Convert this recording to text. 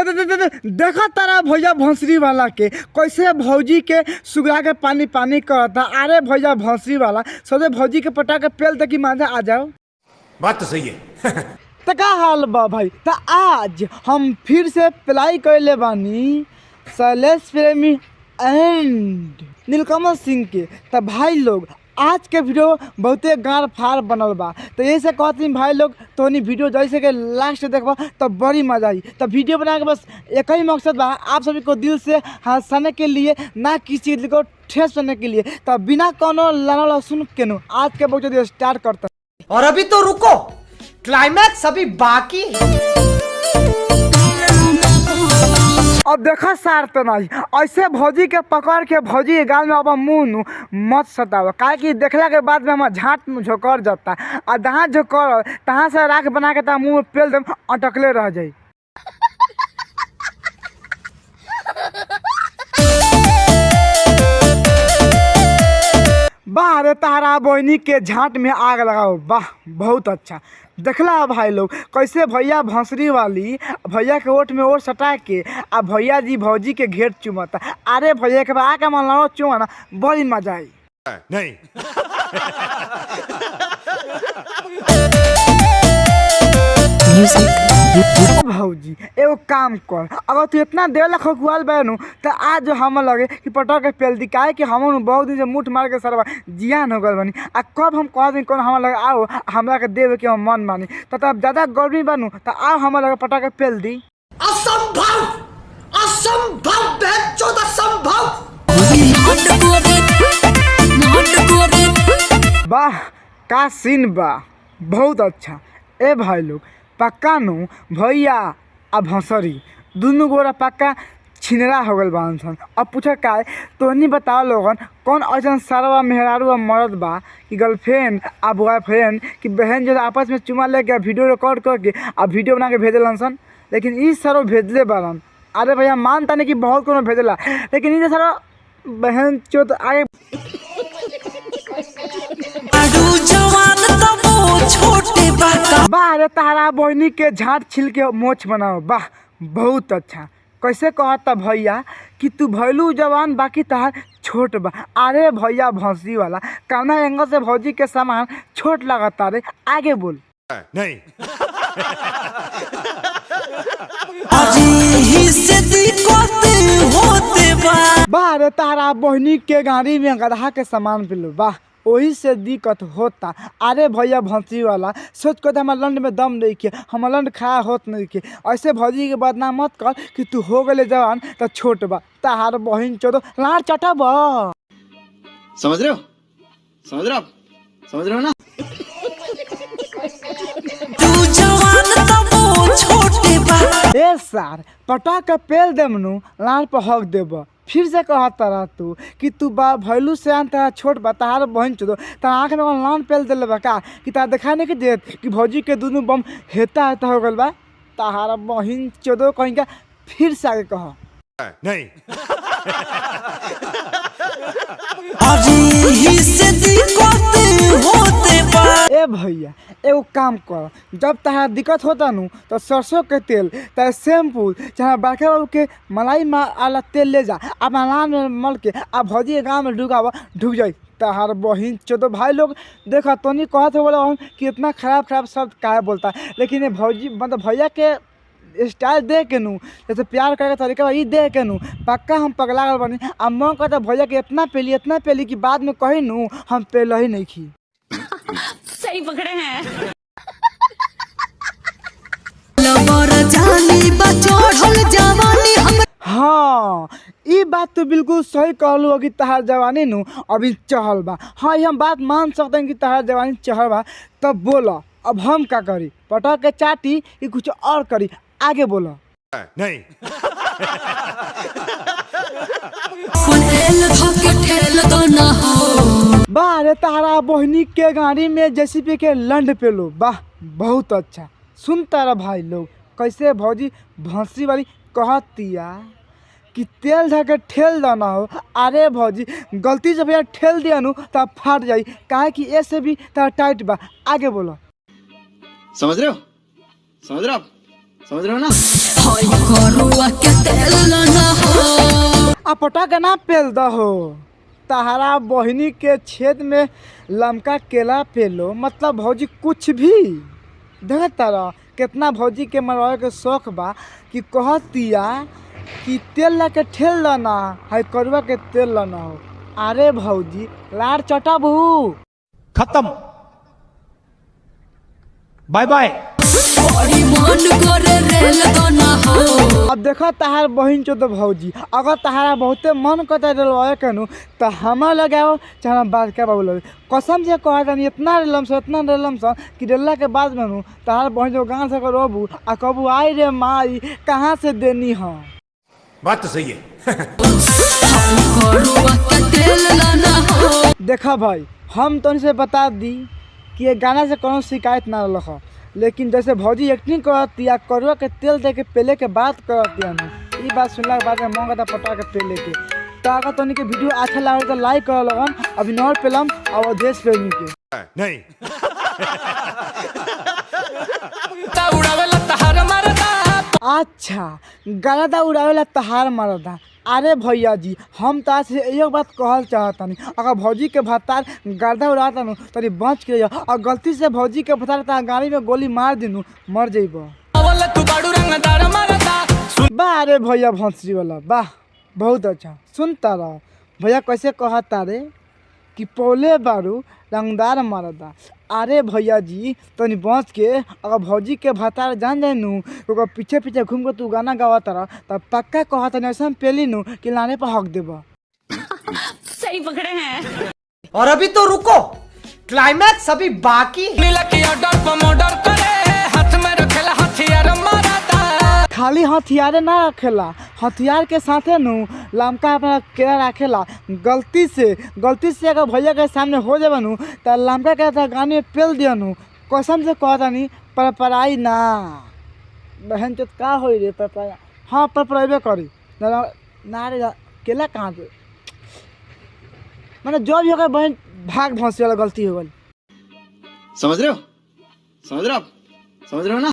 देखा तारा भैया भोंसरी वाला के कैसे भौजी के सुगरा के पानी पानी करता। अरे भैया भोंसरी वाला सोचे भौजी के पटा के पेल तक मांझा आ जाओ। बात तो सही है। तो का हाल बा भाई। तो आज हम फिर से प्लाई कर ले बानी शैलेश प्रेमी एंड नीलकमल सिंह के। तो भाई लोग आज के वीडियो बहुते गार फार बनल बा। तो यही से कहती भाई लोग तो वीडियो जैसे कि लास्ट देखबा तो बड़ी मजा आई। तो वीडियो बना के बस एक ही मकसद बा, आप सभी को दिल से हंसाने के लिए, ना किसी चीज़ को ठेस करने के लिए। तो बिना कोनो लाना लहसुन के नु आज के वीडियो स्टार्ट करता। और अभी तो रुको, क्लाइमैक्स अभी बाकी है। अब देखा सार तो नहीं ऐसे भौजी के पकड़ के भौजी के गाल में अब मुँह मत सताओ, काहे कि देखला के बाद में हम झाट में झोकर जाता और जहाँ झोकर तहाँ से राख बना के मुँह में पेल दम अटकले रह जाई। वाह रे तारा बहनी के झाट में आग लगाओ, वाह बहुत अच्छा। देखला भाई लोग कैसे भैया भोंसरी वाली भैया के ओट में ओट सटा के आ भैया जी भौजी के घेर चुमता। अरे भैया के आके मन लो चुमाना बड़ी मजा आई। नहीं। भौजी एगो काम कर, अगर तू इतना देर ला खुआल बैनू तो आज हम लगे कि पटक के पेल दी, काहे कि हम बहुत दिन से मुठ मार के सरवा जियान हो गल बनी। आ कब हम कह दी कौन हम लगे आओ हमरा के देवे के हम मन मानी तो तब ज्यादा गर्मी बनू तो आओ हम लगे पटक के पेल दी। असंभव, असंभव, असंभव। वाह का सीन बा, बहुत अच्छा। ए भाई लोग पक्का नु भैया आ भोंसरी दोनों गोरा पक्का छिनरा हो गल बान सन। अब पूछा का तोहनी बताओ लोगन कौन ऐसा सरवा मेहरारू आ मर्द बा कि गर्लफ्रेंड आ बॉयफ्रेंड की बहन जो आपस में चुमा लेके वीडियो रिकॉर्ड करके आ वीडियो बना के भेजलन सन, लेकिन इस सरो भेजले बारन। अरे भैया मानता नहीं कि बहुत कोनो भेजला, लेकिन इस सरो बहन चोत आगे वाह रे तारा बहनी के झाट छिल के मोछ बनाओ, वाह बहुत अच्छा। कैसे कहता भैया कि तू भैलू जवान बाकी तहार छोट बा। अरे भैया भोंसरी वाला कौना एंगल से भौजी के सामान छोट लगता रे, आगे बोल। नहीं। वाह रे तारा बहनी के गाड़ी में गधा के सामान पिलो, वाह वही से दिक्कत होता। अरे भैया भोंसरी वाला सोच कर हमारे लंड में दम नहीं के, हम लंड खा होत नहीं के। ऐसे भौजी के बदनाम मत कर कि तू हो गले जवान तो छोट बा, तार बहन चोदो लाड़ चटा बा। समझ रहे हो, समझ रहे हो, समझ रहे हो ना। ए सार पटा के पेल देमनु लाड़ पर हक देब। फिर से कहता रह तू कि तू बा भैलू से आन छोट बा, तहार बहन चोदो तार आँख में लान पेल दिले बा का कि तार देखा नहीं कि देत कि भौजी के दोनों बम हेता हेता हो गल बा। तहार बहन चोदो कहीं का फिर से आगे कह। नहीं। ए भैया एगो काम कर, जब तहार दिक्कत होता नु तो सरसों के तेल चाहे शैम्पू चाहे बड़के बाबू के मलाई वाला तेल ले जा, अब मलान में मल के अब भौजी के गाँव में ढुक जाई तहार बहिन चोदो। भाई लोग देखा तो नहीं कहते बोला हम कि इतना खराब खराब शब्द काहे बोलता है, लेकिन ये भौजी मतलब भैया के स्टाइल दे के नू जैसे प्यार करे के तरीका ये दे के नू पक्का हम पगला गल बनी। अब मन कहता भैया के इतना पेली कि बाद में कही नू हम पेल ही नहीं खी। सही पकड़े हैं। हाँ ये बात तो बिल्कुल सही कहलू कि तहार जवानी नू अभी चहल बा। हाँ ये हम बात मान सकते हैं कि तहार जवानी चहल बा। तब बोला अब हम क्या करी, पटा के चाटी कि कुछ और करी, आगे बोला। नहीं। वाह रे तारा बहनी के गाड़ी में जेसीबी के लंड पेलो, वाह बहुत अच्छा। सुनता रहा भाई लोग कैसे भौजी भोंसरी वाली कहतिया कि तेल धके ठेल देना हो। अरे भौजी गलती से भैया ठेल दिया नु तब फाट जाई, काहे कि ऐसे भी टाइट बा, आगे बोलो। समझ रहे हो, समझ रहे हो, समझ रहे हो ना? आ पटक ना पेल दहो तहरा बहिनी के छेद में लमका केला पेलो मतलब भौजी कुछ भी देख तारा कितना भौजी के मरवाए के शौक बा कि कहतिया कि तेल ला के ठेल लाना है करुआ के तेल लाना हो। अरे भौजी लार चटबू खत्म, बाय बाय। अब देखो तहार बहिन चो तो भौजी अगर तहारा बहुते मन करता रलवाए कनु तो हमार लगाओ चाहे बादका बाबू लगे कसम से कहा था इतना रेलम सा कि रेला के बाद बनू तहार बहिन जो गाँव से रोबू आ कबू आई रे माई कहाँ से देनी हो। बात तो सही है। देखा भाई हम तो इनसे बता दी कि ये गाना से कोनो शिकायत ना रख लेकिन जैसे भौजी एक्टिंग करती या करुआ के तेल दे के पेले के बात करती है ना ये बात सुनला के बाद में मन करता पटा के पेले के। तो अगर तो के वीडियो अच्छा लगे तो लाइक कर लगन अभिनव फिल्म और देश प्रेमी के नहीं। अच्छा गलदा उड़ावेला तहार मरदा। अरे भैया जी हम तो आज एक बात कहल चाहतनी अगर भौजी के भत्तार गर्दा उड़ाता नु तनी बच के और गलती से भौजी के भत्तार गाड़ी में गोली मार दिनू मर जइब। वाह अरे भैया भौंसरी वाला वाह बहुत अच्छा सुनता रह भैया कैसे कहता रे कि पौले बारू रंगदार मरदा। अरे भैया जी तनी बच के अगर भौजी के भतार जान जाए नू तो पीछे पीछे घूम के तू गाना गावत रह तब पक्का कहता ऐसा पेली नू कि लाने पर हक देब। सही पकड़े हैं। और अभी तो रुको, क्लाइमैक्स अभी बाकी। खाली हथियारे ना रखेला हथियार के साथे नू लमका अपना केला रखेला। गलती से अगर भैया के सामने हो जाए नू तो लमका के गाने में पेल दिया नू कसम से कहता नहीं परपराई ना बहन चोत का हो रे परपरा। हाँ परपराइबे करी ना रे केला कहाँ से मैंने जो भी होगा बहन भाग भौंसी वाला गलती हो गई। समझ रहे हो? समझ रहे हो आप? समझ रहे हो ना?